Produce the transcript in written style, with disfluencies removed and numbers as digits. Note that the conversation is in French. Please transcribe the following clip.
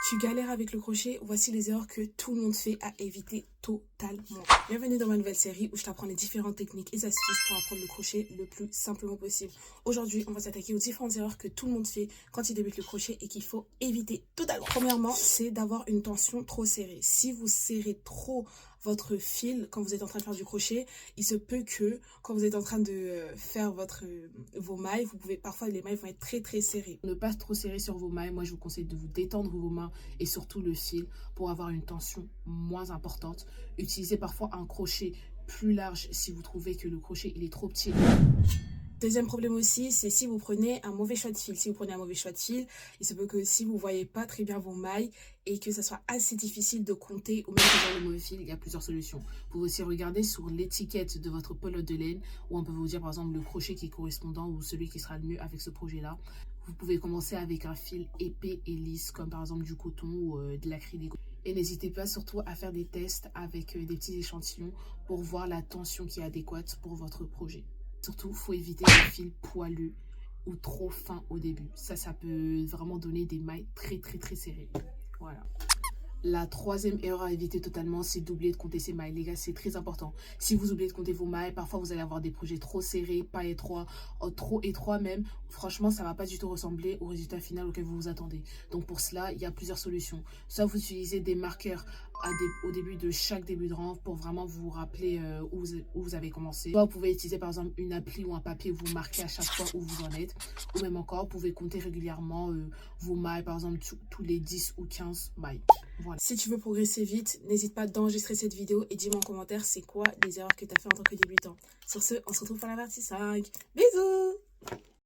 Tu galères avec le crochet, voici les erreurs que tout le monde fait à éviter totalement. Bienvenue dans ma nouvelle série où je t'apprends les différentes techniques et astuces pour apprendre le crochet le plus simplement possible. Aujourd'hui, on va s'attaquer aux différentes erreurs que tout le monde fait quand il débute le crochet et qu'il faut éviter totalement. Premièrement, c'est d'avoir une tension trop serrée. Si vous serrez trop votre fil quand vous êtes en train de faire du crochet, il se peut que quand vous êtes en train de faire vos mailles, parfois les mailles vont être très serrées. Ne pas trop serrer sur vos mailles. Moi, je vous conseille de vous détendre vos mains et surtout le fil pour avoir une tension moins importante. Utilisez parfois un crochet plus large si vous trouvez que le crochet il est trop petit. Deuxième problème aussi, c'est si vous prenez un mauvais choix de fil. Si vous prenez un mauvais choix de fil, il se peut que si vous ne voyez pas très bien vos mailles et que ça soit assez difficile de compter ou même de voir le mauvais fil, il y a plusieurs solutions. Vous pouvez aussi regarder sur l'étiquette de votre pelote de laine où on peut vous dire par exemple le crochet qui est correspondant ou celui qui sera le mieux avec ce projet-là. Vous pouvez commencer avec un fil épais et lisse comme par exemple du coton ou de l'acrylique. Et n'hésitez pas surtout à faire des tests avec des petits échantillons pour voir la tension qui est adéquate pour votre projet. Surtout, il faut éviter les fils poilus ou trop fins au début. Ça peut vraiment donner des mailles très serrées. Voilà. La troisième erreur à éviter totalement, c'est d'oublier de compter ses mailles. Les gars, c'est très important. Si vous oubliez de compter vos mailles, parfois vous allez avoir des projets trop serrés, pas étroits, trop étroits même. Franchement, ça ne va pas du tout ressembler au résultat final auquel vous vous attendez. Donc pour cela, il y a plusieurs solutions. Soit vous utilisez des marqueurs au début de chaque début de rang pour vraiment vous rappeler où vous avez commencé. Soit vous pouvez utiliser par exemple une appli ou un papier où vous marquez à chaque fois où vous en êtes. Ou même encore, vous pouvez compter régulièrement vos mailles, par exemple tous les 10 ou 15 mailles. Voilà. Si tu veux progresser vite, n'hésite pas d'enregistrer cette vidéo et dis-moi en commentaire c'est quoi les erreurs que tu as fait en tant que débutant. Sur ce, on se retrouve pour la partie 5. Bisous!